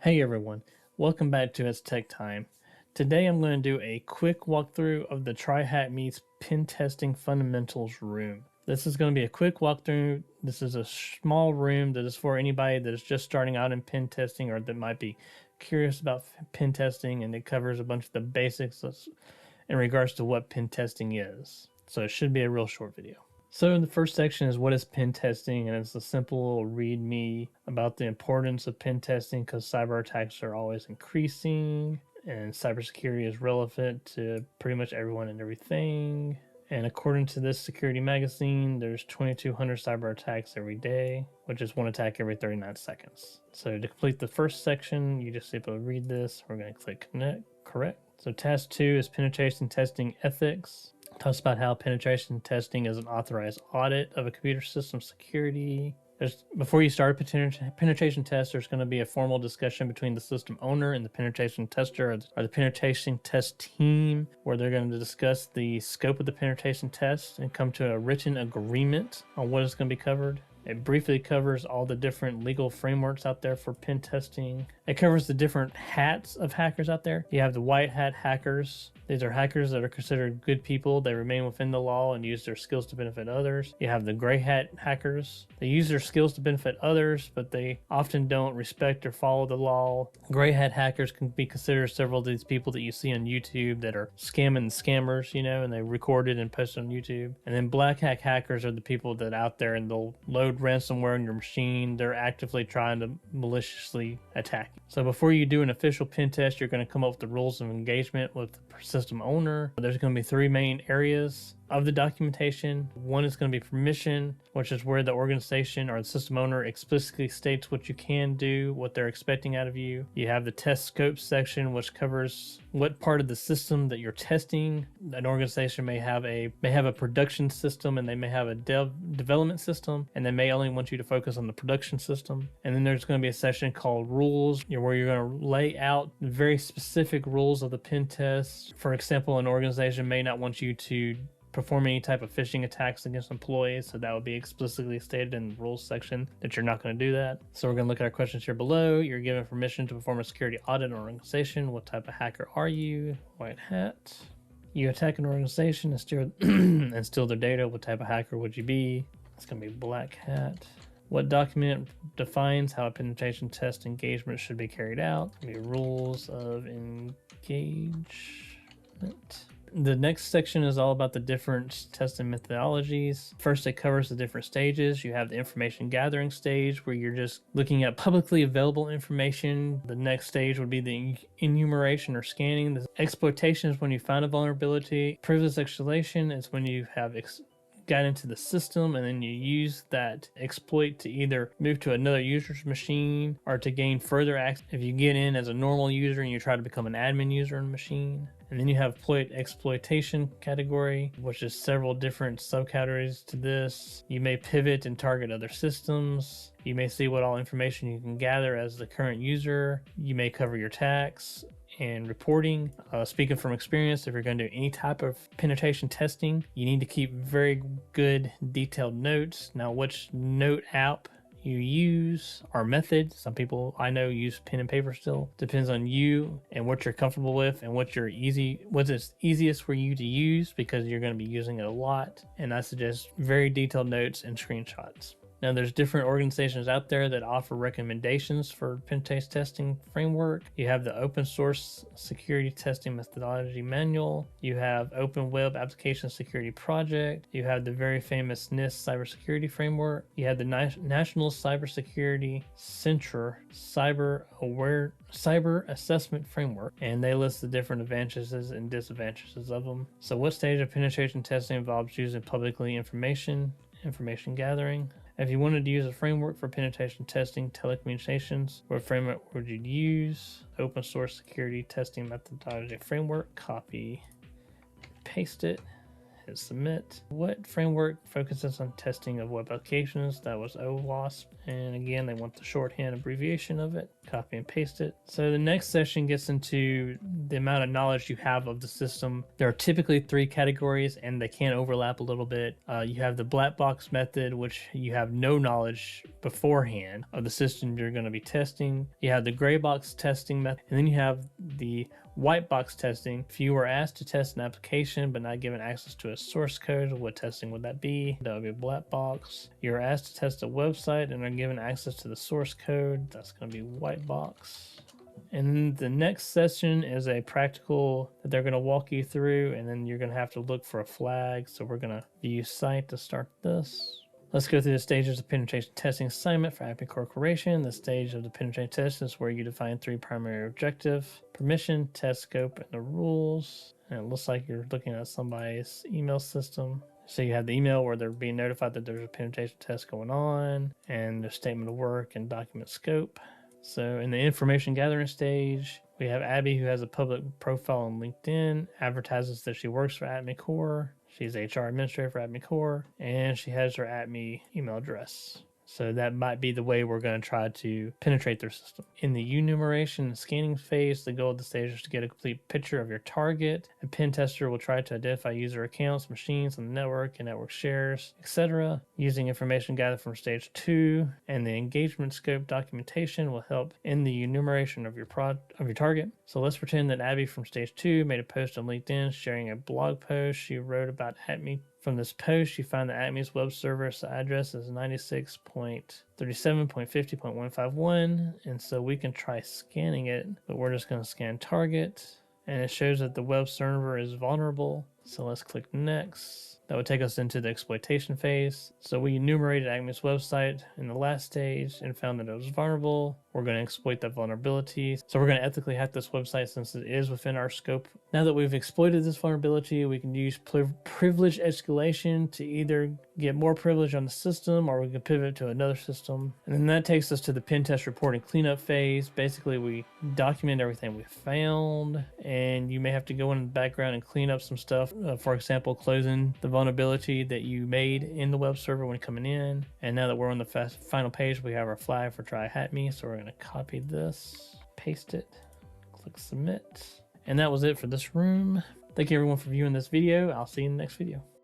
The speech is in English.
Hey everyone, welcome back to It's Tech Time. Today I'm going to do a quick walkthrough of the tryhackme's pen testing fundamentals room. This is going to be a quick walkthrough. This is a small room that is for anybody that is just starting out in pen testing or that might be curious about pen testing, and it covers a bunch of the basics in regards to what pen testing is. So it should be a real short video. So the first section is what is pen testing, and it's a simple read-me about the importance of pen testing because cyber attacks are always increasing and cybersecurity is relevant to pretty much everyone and everything. And according to this security magazine, there's 2,200 cyber attacks every day, which is one attack every 39 seconds. So to complete the first section, you just simply read this. We're going to click correct. So task 2 is penetration testing ethics. Talks about how penetration testing is an authorized audit of a computer system security. Before you start a penetration test, there's going to be a formal discussion between the system owner and the penetration tester or the penetration test team, where they're going to discuss the scope of the penetration test and come to a written agreement on what is going to be covered. It briefly covers all the different legal frameworks out there for pen testing. It covers the different hats of hackers out there. You have the white hat hackers. These are hackers that are considered good people. They remain within the law and use their skills to benefit others. You have the gray hat hackers. They use their skills to benefit others, but they often don't respect or follow the law. Gray hat hackers can be considered several of these people that you see on YouTube that are scamming scammers, and they record it and post it on YouTube. And then black hat hackers are the people that out there and they'll load ransomware on your machine. They're actively trying to maliciously attack you. So before you do an official pen test, you're going to come up with the rules of engagement with the system owner. There's going to be 3 main areas of the documentation. One is going to be permission, which is where the organization or the system owner explicitly states what you can do, what they're expecting out of you. You have the test scope section, which covers what part of the system that you're testing. An organization may have a production system, and they may have a development system, and they may only want you to focus on the production system. And then there's going to be a section called rules, where you're going to lay out very specific rules of the pen test. For example, an organization may not want you to perform any type of phishing attacks against employees, so that would be explicitly stated in the rules section that you're not going to do that. So we're going to look at our questions here below. You're given permission to perform a security audit on an organization. What type of hacker are you? White hat. You attack an organization and steal their data. What type of hacker would you be? It's going to be black hat. What document defines how a penetration test engagement should be carried out? It's going to be rules of engagement. The next section is all about the different testing methodologies. First, it covers the different stages. You have the information gathering stage, where you're just looking at publicly available information. The next stage would be the enumeration or scanning. The exploitation is when you find a vulnerability. Privilege escalation is when you have got into the system and then you use that exploit to either move to another user's machine or to gain further access. If you get in as a normal user and you try to become an admin user on the machine. And then you have exploitation category, which is several different subcategories to this. You may pivot and target other systems. You may see what all information you can gather as the current user. You may cover your tax and reporting. Speaking from experience, if you're going to do any type of penetration testing, you need to keep very good detailed notes. Now, which note app you use or method, some people I know use pen and paper still. Depends on you and what you're comfortable with and what's easiest for you to use, because you're going to be using it a lot. And I suggest very detailed notes and screenshots. Now, there's different organizations out there that offer recommendations for pen test testing framework. You have the open source security testing methodology manual. You have Open Web Application Security Project. You have the very famous NIST cybersecurity framework. You have the National Cybersecurity Center Cyber Assessment Framework, and they list the different advantages and disadvantages of them. So what stage of penetration testing involves using publicly information gathering? If you wanted to use a framework for penetration testing telecommunications, what framework would you use? Open source security testing methodology framework. Copy, paste it, hit submit. What framework focuses on testing of web applications? That was OWASP. And again, they want the shorthand abbreviation of it. Copy and paste it. So the next session gets into the amount of knowledge you have of the system. There are typically 3 categories and they can overlap a little bit. You have the black box method, which you have no knowledge beforehand of the system you're going to be testing. You have the gray box testing method, and then you have the white box testing. If you were asked to test an application but not given access to a source code, what testing would that be? That would be a black box. You're asked to test a website and are given access to the source code. That's going to be white box. And the next session is a practical that they're going to walk you through, and then you're going to have to look for a flag. So we're going to view site to start this. Let's go through the stages of penetration testing assignment for Acme Corporation. The stage of the penetration test is where you define 3 primary objectives: permission, test scope, and the rules. And it looks like you're looking at somebody's email system. So you have the email where they're being notified that there's a penetration test going on, and the statement of work and document scope. So in the information gathering stage, we have Abby, who has a public profile on LinkedIn, advertises that she works for Acme Core. She's HR administrator for Acme Core, and she has her Acme email address. So that might be the way we're going to try to penetrate their system. In the enumeration and scanning phase, the goal of the stage is to get a complete picture of your target. A pen tester will try to identify user accounts, machines on the network, and network shares, etc. Using information gathered from stage 2, and the engagement scope documentation will help in the enumeration of your target. So let's pretend that Abby from stage 2 made a post on LinkedIn sharing a blog post she wrote about Acme. From this post, you find that Acme's web server's address is 96.37.50.151, and so we can try scanning it, but we're just going to scan target, and it shows that the web server is vulnerable. So let's click next. That would take us into the exploitation phase. So we enumerated Acme's website in the last stage and found that it was vulnerable. We're going to exploit that vulnerability. So we're going to ethically hack this website since it is within our scope. Now that we've exploited this vulnerability, we can use privilege escalation to either get more privilege on the system, or we can pivot to another system. And then that takes us to the pen test report and cleanup phase. Basically, we document everything we found, and you may have to go in the background and clean up some stuff. For example, closing the vulnerability that you made in the web server when coming in. And now that we're on the final page, we have our flag for tryhackme. So we're going to copy this, paste it, click submit. And that was it for this room. Thank you everyone for viewing this video. I'll see you in the next video.